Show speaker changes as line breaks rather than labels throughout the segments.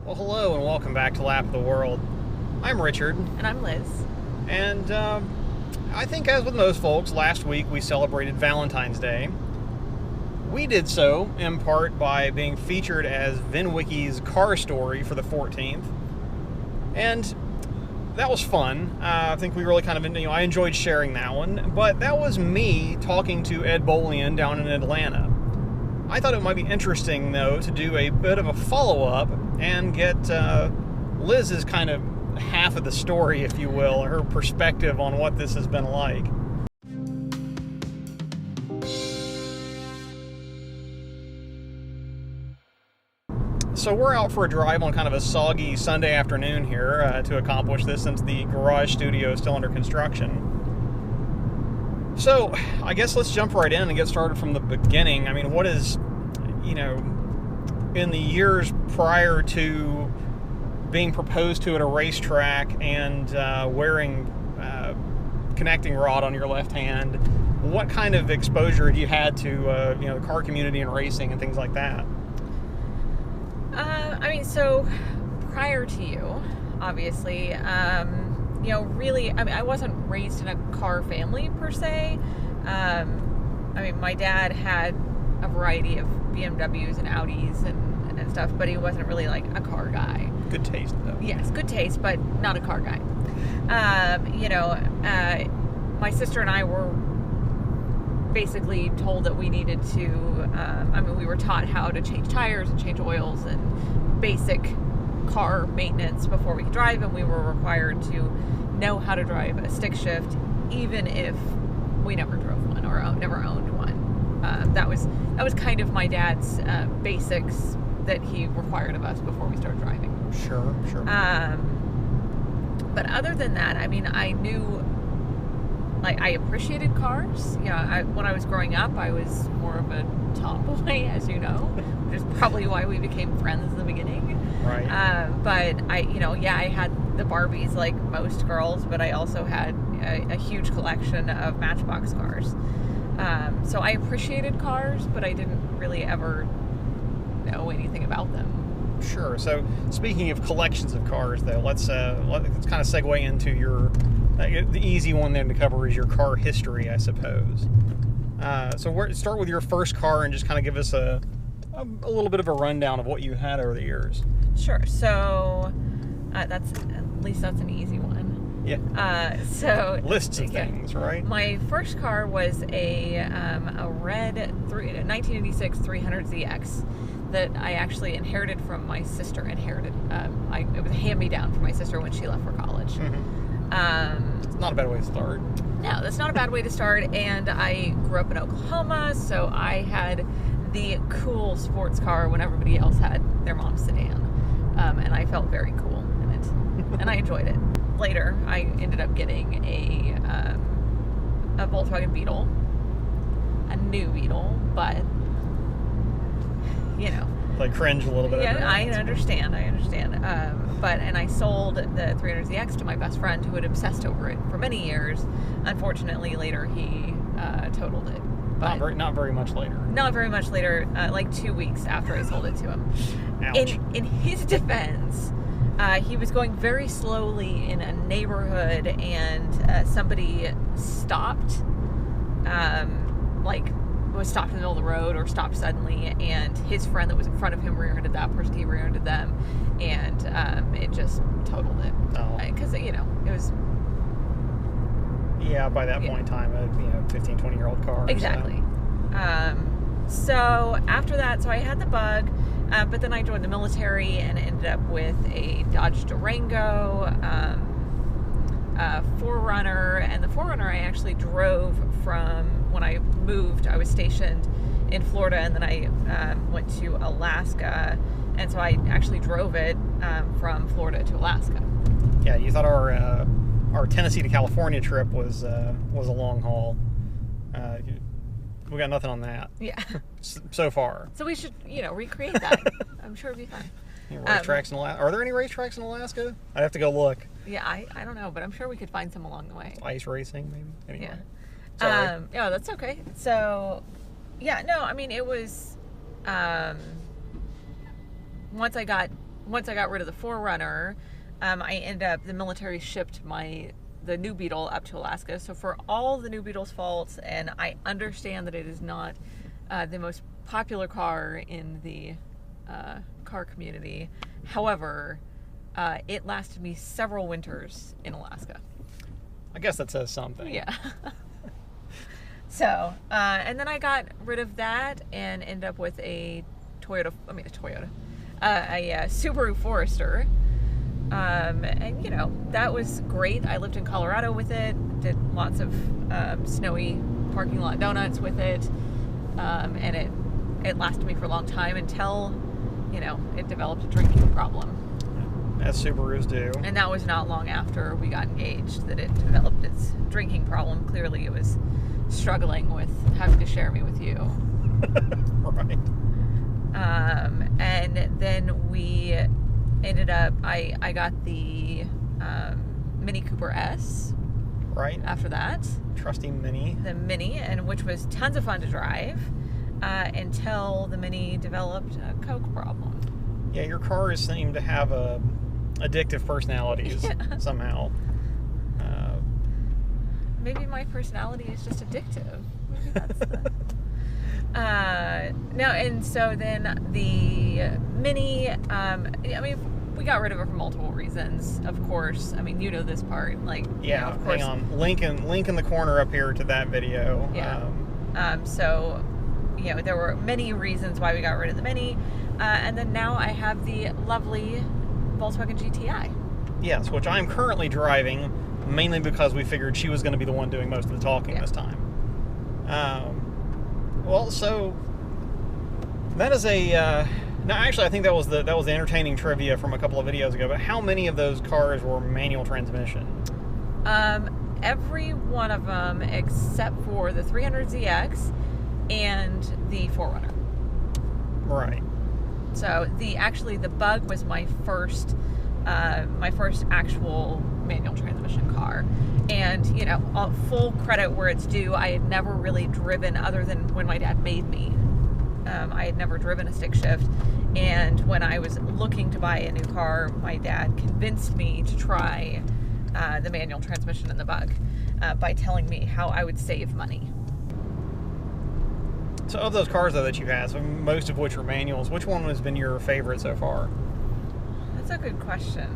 Well, hello and welcome back to Lap of the World. I'm Richard.
And I'm Liz.
And I think, as with most folks, last week we celebrated Valentine's Day. We did so in part by being featured as VINWiki's Car Story for the 14th. And that was fun. I think we really kind of, I enjoyed sharing that one. But that was me talking to Ed Bolian down in Atlanta. I thought it might be interesting, though, to do a bit of a follow-up and get Liz's kind of half of the story, if you will, her perspective on what this has been like. So we're out for a drive on kind of a soggy Sunday afternoon here to accomplish this, since the garage studio is still under construction. So I guess let's jump right in and get started from the beginning. I mean, what is, in the years prior to being proposed to at a racetrack and wearing connecting rod on your left hand, what kind of exposure have you had to the car community and racing and things like that?
So prior to you, obviously, really, I wasn't raised in a car family per se. My dad had a variety of BMWs and Audis and stuff, but he wasn't really like a car guy.
Good taste, though.
Yes, good taste, but not a car guy. My sister and I were basically told that we needed to, we were taught how to change tires and change oils and basic car maintenance before we could drive, and we were required to know how to drive a stick shift, even if we never drove one or never owned one. That was kind of my dad's basics that he required of us before we started driving.
Sure.
But other than that, I knew, I appreciated cars. When I was growing up, I was more of a tomboy, as you know, which is probably why we became friends in the beginning.
Right.
But I had the Barbies like most girls, but I also had a huge collection of Matchbox cars. So I appreciated cars, but I didn't really ever know anything about them.
Sure. So speaking of collections of cars, though, let's kind of segue into your the easy one then to cover is your car history, I suppose. Start with your first car and just kind of give us a little bit of a rundown of what you had over the years.
Sure. So that's an easy one.
Yeah. Lists of things, right?
My first car was a red 1986 300ZX that I actually inherited from my sister. It was a hand-me-down from my sister when she left for college.
Mm-hmm. It's not a bad way to start.
No, that's not a bad way to start. And I grew up in Oklahoma, so I had the cool sports car when everybody else had their mom's sedan. And I felt very cool in it. And I enjoyed it. Later, I ended up getting a Volkswagen Beetle. A new Beetle, but,
Like cringe a little bit.
Yeah, I understand. And I sold the 300ZX to my best friend who had obsessed over it for many years. Unfortunately, later he totaled it. But
not very much later.
Not very much later, like 2 weeks after I sold it to him.
Ouch.
In his defense, he was going very slowly in a neighborhood, and somebody stopped, was stopped in the middle of the road or stopped suddenly, and his friend that was in front of him rear-ended that person. He rear-ended them, and it just totaled it.
Oh.
Because, it was...
Yeah, by that point in time, a 15, 20-year-old car.
Exactly. So after that, I had the Bug, but then I joined the military and ended up with a Dodge Durango, 4Runner, and the 4Runner I actually drove from when I moved. I was stationed in Florida, and then I went to Alaska, and so I actually drove it from Florida to Alaska.
Yeah, you thought our Tennessee to California trip was a long haul. We got nothing on that.
Yeah.
So far.
So we should, recreate that. I'm sure it'd be fun.
Racetracks in Alaska. Are there any racetracks in Alaska? I'd have to go look.
Yeah, I don't know, but I'm sure we could find some along the way.
Ice racing, maybe? Anyway.
Yeah.
Sorry.
Yeah, that's okay. So, yeah, no, it was, once I got once I got rid of the 4Runner, the military shipped the New Beetle up to Alaska. So for all the New Beetle's faults, and I understand that it is not the most popular car in the car community. However, it lasted me several winters in Alaska.
I guess that says something.
Yeah. So, and then I got rid of that and ended up with a Subaru Forester. And, you know, that was great. I lived in Colorado with it, did lots of snowy parking lot donuts with it, and it lasted me for a long time until, you know, it developed a drinking problem.
As Subarus do.
And that was not long after we got engaged that it developed its drinking problem. Clearly it was struggling with having to share me with you.
Right.
And then we ended up, I got the Mini Cooper S.
Right.
After that.
Trusty Mini.
The Mini, and which was tons of fun to drive until the Mini developed a Coke problem.
Yeah, your cars seem to have addictive personalities somehow.
Maybe my personality is just addictive. Maybe that's the... No, and so then the Mini, I mean, we got rid of it for multiple reasons, of course. I mean, you know this part. Like,
yeah,
you know, of course.
Hang on. Link in the corner up here to that video.
Yeah. So, you know, there were many reasons why we got rid of the Mini. And then now I have the lovely Volkswagen GTI.
Yes, which I'm currently driving, mainly because we figured she was going to be the one doing most of the talking this time. Well, so that is no, actually, I think that was the entertaining trivia from a couple of videos ago. But how many of those cars were manual transmission?
Every one of them except for the 300ZX and the 4Runner.
Right.
So the Bug was my first actual manual transmission car. And, you know, full credit where it's due, I had never really driven, other than when my dad made me. I had never driven a stick shift. And when I was looking to buy a new car, my dad convinced me to try the manual transmission in the Bug by telling me how I would save money.
So of those cars, though, that you've had, so most of which are manuals, which one has been your favorite so far?
That's a good question.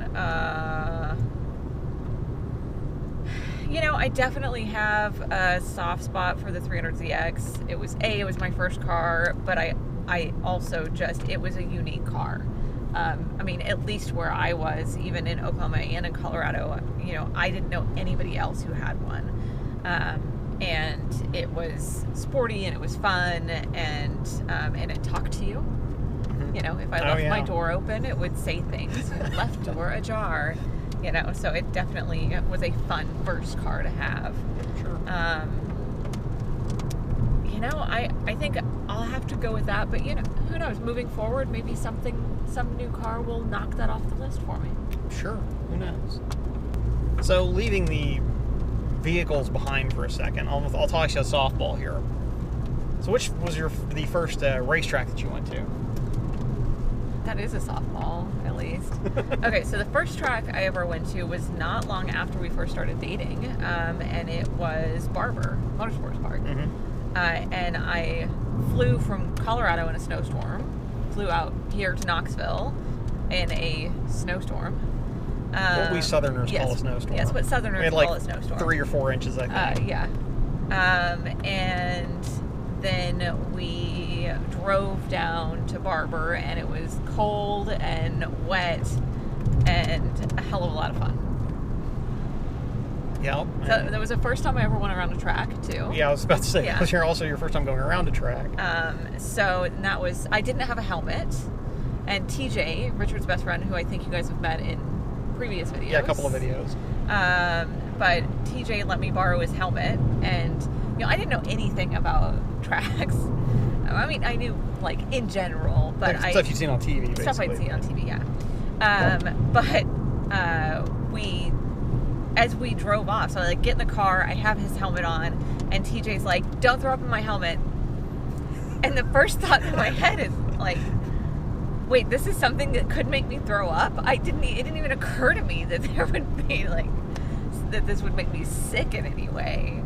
You know, I definitely have a soft spot for the 300ZX. It was my first car, but I also it was a unique car. I mean, at least where I was, even in Oklahoma and in Colorado, you know, I didn't know anybody else who had one. And it was sporty and it was fun, and it talked to you. You know, if I left my door open, it would say things. Left door ajar. You know, so it definitely was a fun first car to have.
Sure.
You know, I think I'll have to go with that. But, you know, who knows? Moving forward, maybe some new car will knock that off the list for me.
Sure. Who knows? So, leaving the vehicles behind for a second, I'll toss you a softball here. So, which was the first racetrack that you went to?
That is a softball, at least. Okay, so the first track I ever went to was not long after we first started dating, and it was Barber Motorsports Park.
Mm-hmm.
And I flew from Colorado in a snowstorm, flew out here to Knoxville in a snowstorm.
What we Southerners call a snowstorm.
Yes, what Southerners call a snowstorm.
3 or 4 inches, I think.
Yeah. And then we drove down to Barber, and it was cold and wet and a hell of a lot of fun.
Yeah.
So that was the first time I ever went around a track, too.
Yeah, I was about to say, that was also your first time going around a track.
So that was, I didn't have a helmet, and TJ, Richard's best friend, who I think you guys have met in previous videos.
Yeah, a couple of videos.
But TJ let me borrow his helmet, and, you know, I didn't know anything about tracks. I mean, I knew, like, in general, but
stuff you've seen on TV, basically.
Stuff I'd seen on TV, yeah. But as we drove off, so I, like, get in the car, I have his helmet on, and TJ's like, don't throw up in my helmet. And the first thought in my head is, like, wait, this is something that could make me throw up? It didn't even occur to me that there would be, like, that this would make me sick in any way.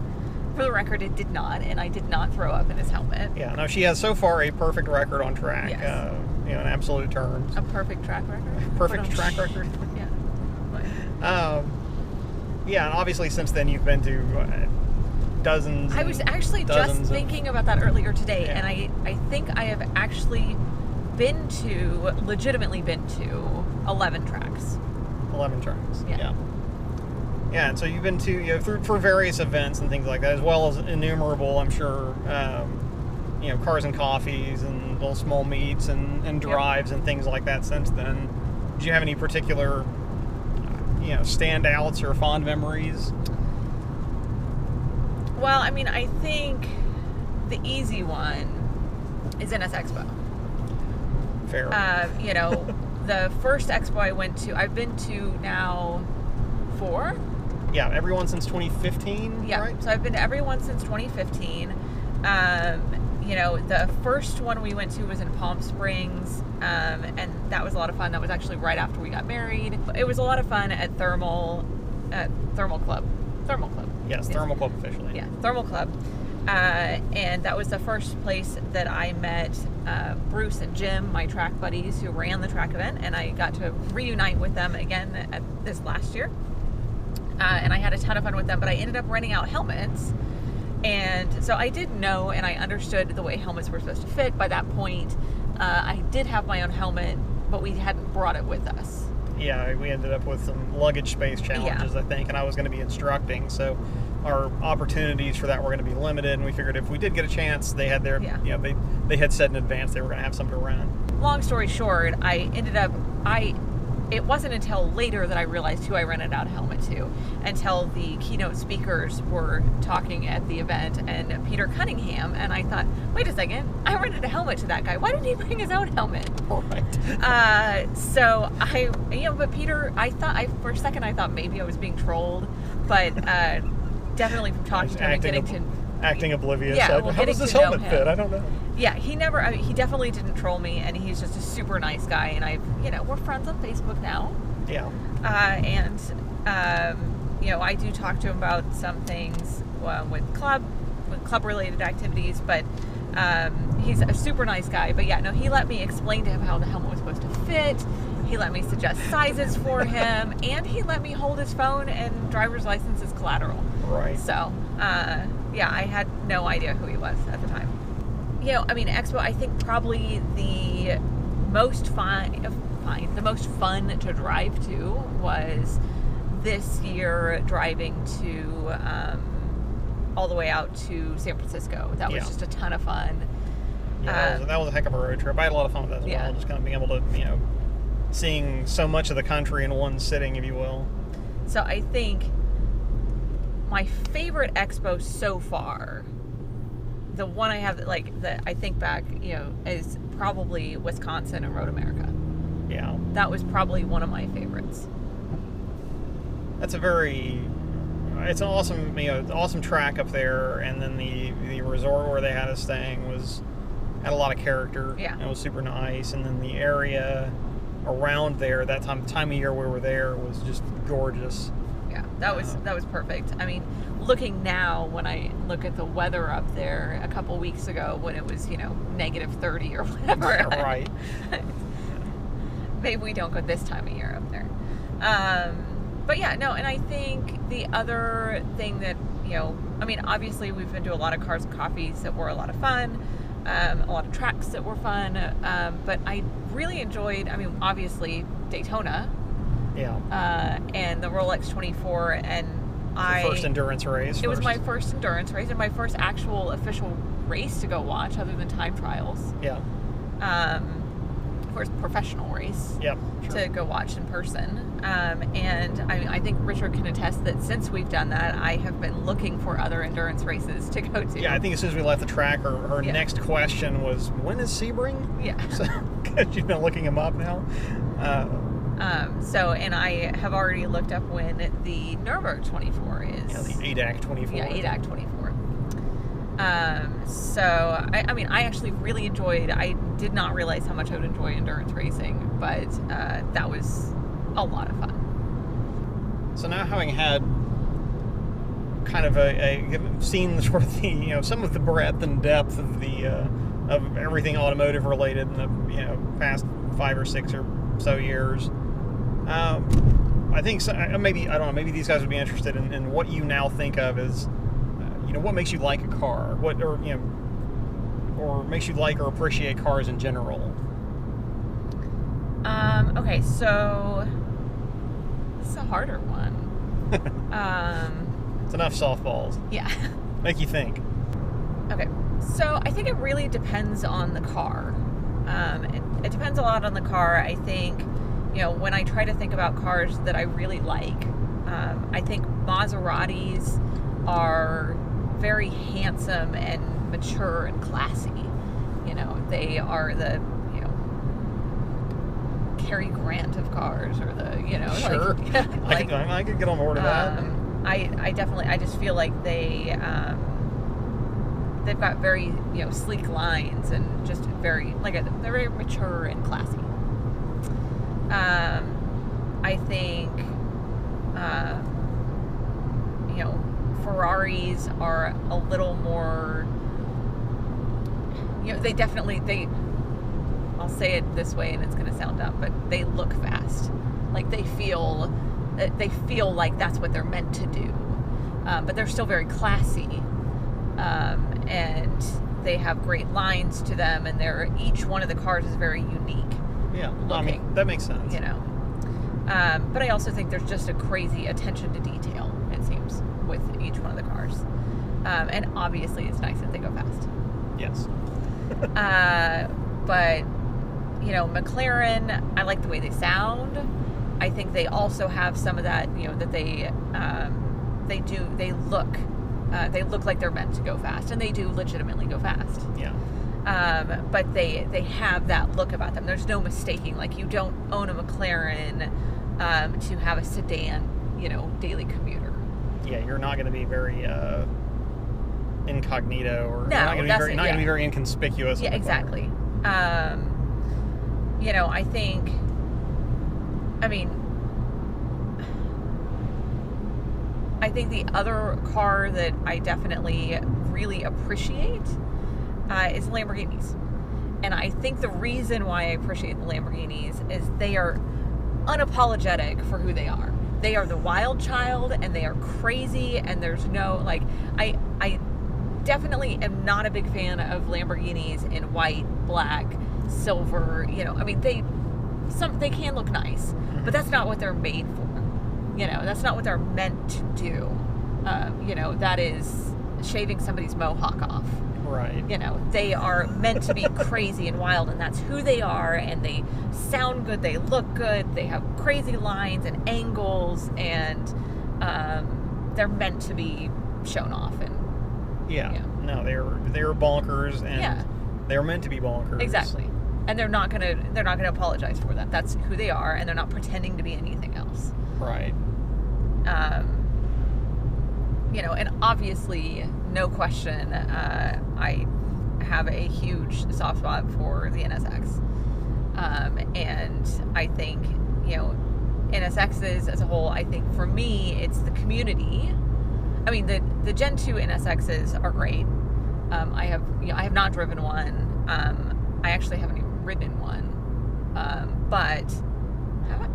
For the record, it did not, and I did not throw up in his helmet.
Yeah, no, she has so far a perfect record on track,
Yes.
in absolute terms.
A perfect track record?
Perfect track record.
Yeah.
Yeah, and obviously since then you've been to dozens.
I was actually just thinking about that earlier today, and I think I have actually legitimately been to 11 tracks.
11 tracks.
Yeah.
Yeah, and so you've been to, for various events and things like that, as well as innumerable, I'm sure, cars and coffees and little small meets and drives and things like that since then. Did you have any particular, standouts or fond memories?
Well, I mean, I think the easy one is NS Expo.
Fair.
The first expo I went to, I've been to now 4.
Yeah, everyone since 2015,
yeah,
right?
So I've been to everyone since 2015. The first one we went to was in Palm Springs, and that was a lot of fun. That was actually right after we got married. It was a lot of fun at Thermal Club.
Yes, Thermal Club officially.
Yeah, Thermal Club. And that was the first place that I met Bruce and Jim, my track buddies who ran the track event, and I got to reunite with them again at this last year. And I had a ton of fun with them, but I ended up renting out helmets. And so I did know and I understood the way helmets were supposed to fit. By that point, I did have my own helmet, but we hadn't brought it with us.
Yeah, we ended up with some luggage space challenges, I think, and I was going to be instructing, so our opportunities for that were going to be limited, and we figured if we did get a chance, they had their, they had said in advance they were going to have some to run.
Long story short, it wasn't until later that I realized who I rented out a helmet to, until the keynote speakers were talking at the event, and Peter Cunningham, and I thought, wait a second, I rented a helmet to that guy. Why didn't he bring his own helmet?
All right.
But Peter, for a second I thought maybe I was being trolled, but definitely from talking to him and getting to...
Acting oblivious.
Yeah,
how does this helmet fit? I don't know.
Yeah, he definitely didn't troll me, and he's just a super nice guy, and we're friends on Facebook now.
Yeah.
I do talk to him about some things with club-related activities, but he's a super nice guy. But he let me explain to him how the helmet was supposed to fit. He let me suggest sizes for him, and he let me hold his phone and driver's license as collateral.
Right.
So, I had no idea who he was at the time. Expo, I think probably the most fun to drive to was this year, driving to all the way out to San Francisco. That was just a ton of fun.
Yeah, that was a heck of a road trip. I had a lot of fun with that as well. Just kind of being able to, seeing so much of the country in one sitting, if you will.
So I think my favorite expo so far, the one I have that I think back, is probably Wisconsin and Road America.
Yeah.
That was probably one of my favorites.
That's it's an awesome track up there, and then the resort where they had us staying had a lot of character.
Yeah.
It was super nice, and then the area around there, that time of year we were there, was just gorgeous.
Yeah, that was perfect. I mean, looking now, when I look at the weather up there a couple weeks ago when it was, negative 30 or whatever.
Right.
Maybe we don't go this time of year up there. And I think the other thing that, obviously we've been to a lot of cars and coffees that were a lot of fun, a lot of tracks that were fun, but I really enjoyed, obviously Daytona.
Yeah.
And the Rolex 24, and
first endurance race.
It was my first endurance race and my first actual official race to go watch, other than time trials.
Yeah.
First professional race.
Yep. Sure.
To go watch in person. I think Richard can attest that since we've done that, I have been looking for other endurance races to go to.
Yeah, I think as soon as we left the track, her next question was, when is Sebring?
Yeah.
So, because you've been looking him up now.
And I have already looked up when the Nürburgring 24 is.
Yeah, the ADAC 24.
Yeah, ADAC 24. So, I mean, I actually really enjoyed, I did not realize how much I would enjoy endurance racing, but that was a lot of fun.
So now, having had kind of seen sort of the, some of the breadth and depth of the of everything automotive related in the past 5 or 6 or so years, I think maybe, I don't know, maybe these guys would be interested in what you now think of as what makes you like a car, or makes you like or appreciate cars in general.
Okay, so this is a harder one.
It's enough softballs.
Yeah.
Make you think.
Okay, so I think it really depends on the car. It depends a lot on the car. I think, when I try to think about cars that I really like, I think Maseratis are very handsome and mature and classy. They are the, Cary Grant of cars, or the,
Sure. I could get on board with that.
I just feel like they've got very, sleek lines, and just very, they're very mature and classy. I think, Ferraris are a little more, I'll say it this way and it's going to sound dumb, but they look fast. They feel like that's what they're meant to do. But they're still very classy. And they have great lines to them, and each one of the cars is very unique.
Yeah,
looking,
I mean, that makes sense.
But I also think there's just a crazy attention to detail, it seems, with each one of the cars. And obviously it's nice that they go fast.
Yes.
But, McLaren, I like the way they sound. I think they also have some of that, that they look like they're meant to go fast, and they do legitimately go fast.
Yeah.
But they have that look about them. There's no mistaking. You don't own a McLaren to have a sedan, daily commuter.
Yeah, you're not going to be very incognito, or
no,
not going to be very inconspicuous.
Yeah, exactly. I think, I think the other car that I definitely really appreciate is Lamborghinis. And I think the reason why I appreciate the Lamborghinis is they are unapologetic for who they are. They are the wild child, and they are crazy, and there's no, I definitely am not a big fan of Lamborghinis in white, black, silver, they can look nice, but that's not what they're made for. That's not what they're meant to do. That is shaving somebody's mohawk off.
Right.
They are meant to be crazy and wild, and that's who they are, and they sound good, they look good, they have crazy lines and angles, and they're meant to be shown off. And
no, they're bonkers, and they're meant to be bonkers.
Exactly. And they're not gonna apologize for that. That's who they are, and they're not pretending to be anything else.
Right.
And obviously, no question, I have a huge soft spot for the NSX. And I think, NSXs as a whole, I think for me, it's the community. I mean, the Gen 2 NSXs are great. I have not driven one. I actually haven't even ridden in one. But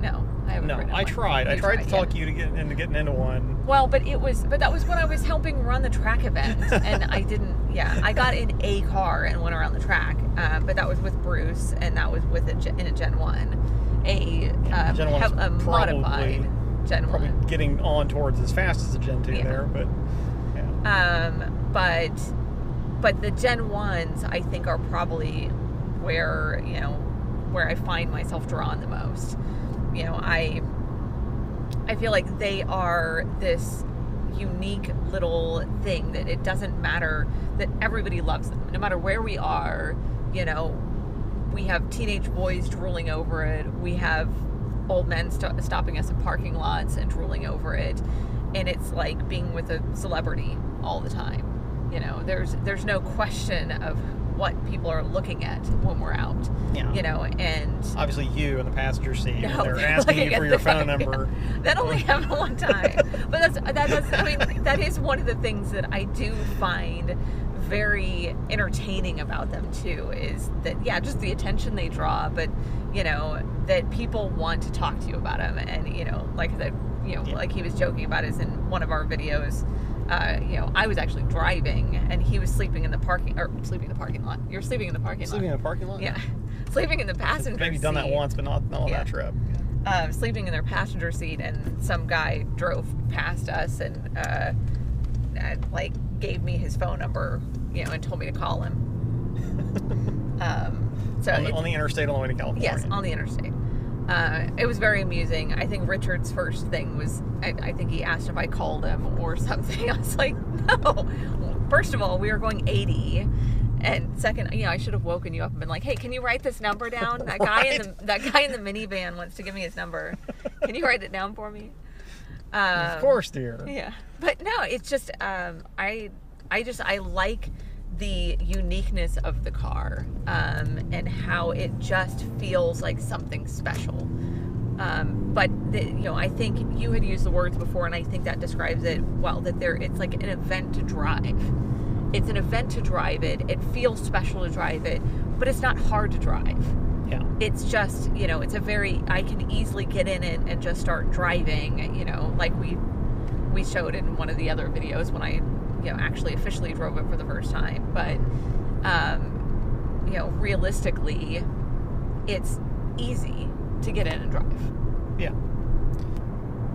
no, I haven't.
No, I tried. I tried to talk you to getting into one.
Well, but that was when I was helping run the track event, and I didn't. Yeah, I got in a car and went around the track, but that was with Bruce, and that was in a Gen 1,
Gen 1
a modified Gen 1.
Probably getting on towards as fast as the Gen 2 there, but yeah.
But the Gen 1s, I think, are probably where I find myself drawn the most. I feel like they are this unique little thing that it doesn't matter, that everybody loves them. No matter where we are, we have teenage boys drooling over it. We have old men stopping us in parking lots and drooling over it. And it's like being with a celebrity all the time. You know, there's no question of what people are looking at when we're out.
Yeah.
You know, and
obviously you in the passenger seat.
No,
They're asking you for your phone number.
That only happened one time. But that is one of the things that I do find very entertaining about them too, is that, yeah, just the attention they draw, but, you know, that people want to talk to you about them. And, you know, like I said, you know, like he was joking about is in one of our videos, you know, I was actually driving and he was sleeping in the parking lot. You're sleeping in the parking lot.
Sleeping in the parking lot?
Yeah. Sleeping in the passenger seat.
Maybe done that once, but not on that trip.
Sleeping in their passenger seat, and some guy drove past us and like gave me his phone number, you know, and told me to call him. So
on the interstate on the way to California.
Yes, on the interstate. It was very amusing. I think Richard's first thing was, I think he asked if I called him or something. I was like, no. First of all, we were going 80. And second, you know, I should have woken you up and been like, hey, can you write this number down? That guy in the minivan wants to give me his number. Can you write it down for me?
Of course, dear.
Yeah. But no, it's just, I like the uniqueness of the car, and how it just feels like something special. But you know, I think you had used the words before, and I think that describes it well, that it's like an event to drive. It's an event to drive it. It feels special to drive it, but it's not hard to drive.
Yeah.
It's just, you know, I can easily get in it and just start driving, you know, like we showed in one of the other videos when I, you know, actually officially drove it for the first time. But, you know, realistically, it's easy to get in and drive.
Yeah.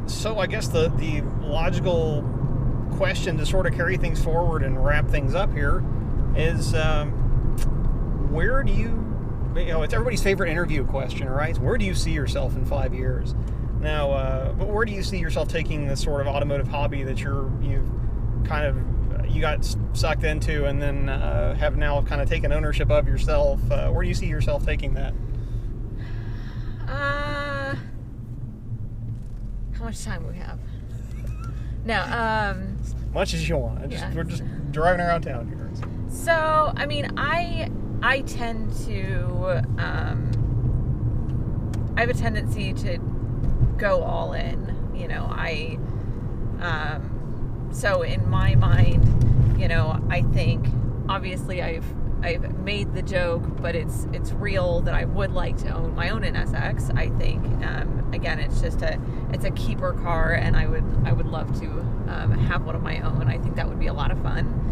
So I guess the logical question to sort of carry things forward and wrap things up here is, where do you know, it's everybody's favorite interview question, right? Where do you see yourself in 5 years? Now, but where do you see yourself taking this sort of automotive hobby that you got sucked into and then have now kind of taken ownership of yourself? Where do you see yourself taking that?
How much time do we have? No,
much as you want. We're just driving around town here.
So, I mean, I tend to, I have a tendency to go all in, you know. So in my mind, you know, I think obviously I've made the joke, but it's real that I would like to own my own NSX. I think, again, it's a keeper car, and I would love to have one of my own. I think that would be a lot of fun.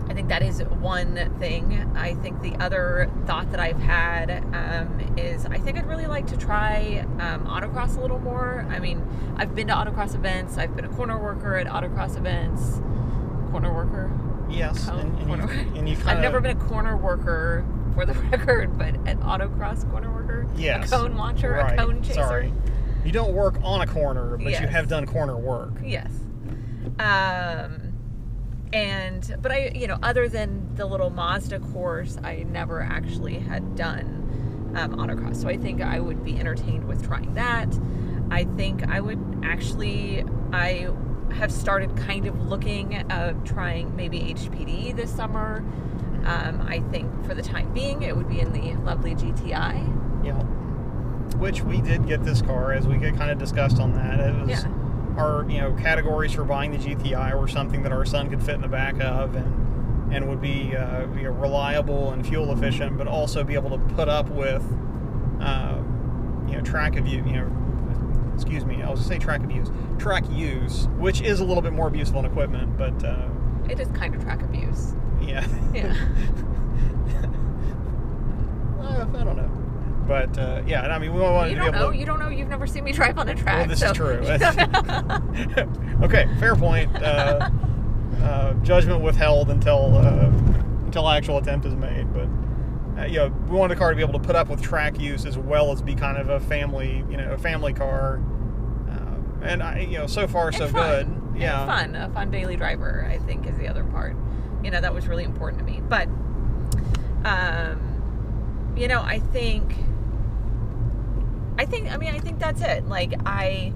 I think that is one thing. I think the other thought that I've had is I think I'd really like to try autocross a little more. I mean, I've been to autocross events. I've been a corner worker at autocross events. Corner worker?
Yes.
I've never been a corner worker, for the record, but an autocross corner worker?
Yes.
A cone launcher,
right.
A cone chaser?
Sorry. You don't work on a corner, but
Yes.
you have done corner work.
Yes. But I, you know, other than the little Mazda course, I never actually had done autocross. So I think I would be entertained with trying that. I think I have started kind of looking at trying maybe HPD this summer. I think for the time being, it would be in the lovely GTI.
Yeah. Which we did get this car, as we kind of discussed on that. It was our, you know, categories for buying the GTI were something that our son could fit in the back of and would be reliable and fuel efficient, but also be able to put up with, you know, track use, which is a little bit more abuse on equipment, but
it is kind of track abuse.
Yeah.
Yeah.
I don't know. But, yeah, and I mean, we want to be able to...
You don't know. You've never seen me drive on a track.
Well, this is true. Okay, fair point. Judgment withheld until actual attempt is made. But, you know, we wanted the car to be able to put up with track use as well as be kind of a family car. And, you know, so far so good. Yeah.
And fun. A fun daily driver, I think, is the other part. You know, that was really important to me. But, you know, I think that's it. Like, I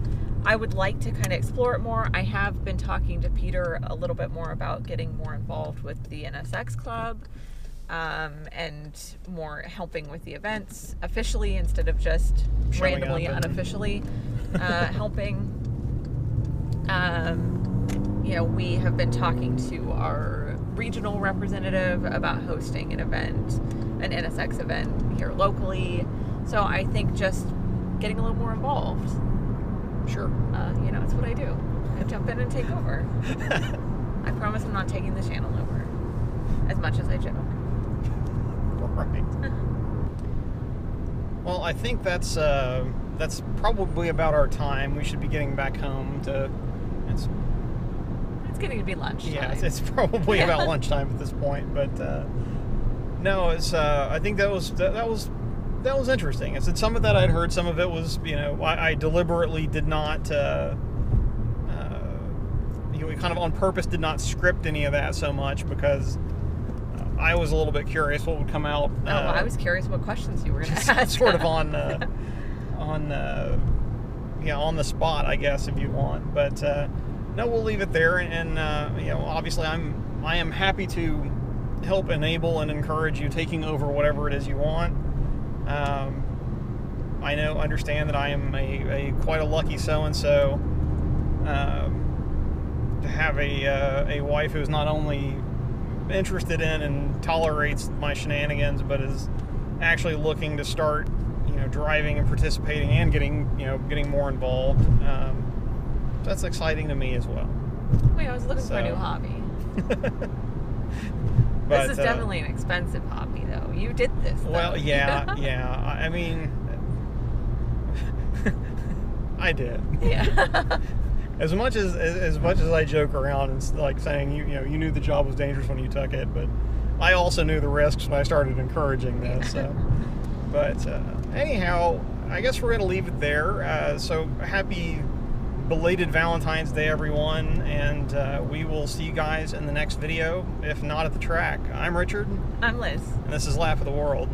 I would like to kind of explore it more. I have been talking to Peter a little bit more about getting more involved with the NSX Club, and more helping with the events officially instead of just
Showing
randomly,
up and-
unofficially helping. We have been talking to our regional representative about hosting an NSX event here locally. So I think just getting a little more involved.
Sure.
It's what I do. I jump in and take over. I promise I'm not taking the channel over, as much as I joke.
Right. Well, I think that's probably about our time. We should be getting back home to.
It's getting to be lunch.
Yeah, it's probably about lunchtime at this point. But no, it's. I think that was interesting. I said some of that I'd heard. Some of it was, I deliberately did not. Kind of on purpose did not script any of that so much because I was a little bit curious what would come out.
I was curious what questions you were going to ask.
Sort of on the spot, I guess, if you want. But no, we'll leave it there. And obviously, I am happy to help enable and encourage you taking over whatever it is you want. I understand that I am a quite a lucky so-and-so to have a wife who's not only interested in and tolerates my shenanigans, but is actually looking to start, driving and participating and getting more involved. That's exciting to me as well.
Wait, I was looking for a new hobby.
But,
this is definitely an expensive hobby, though. You did this.
Well, yeah. I mean, I did.
Yeah.
As much as I joke around and like saying you knew the job was dangerous when you took it, but I also knew the risks when I started encouraging this. So. But anyhow, I guess we're gonna leave it there. So happy belated Valentine's Day, everyone, and we will see you guys in the next video, if not at the track. I'm Richard.
I'm Liz.
And this is Laugh of the World.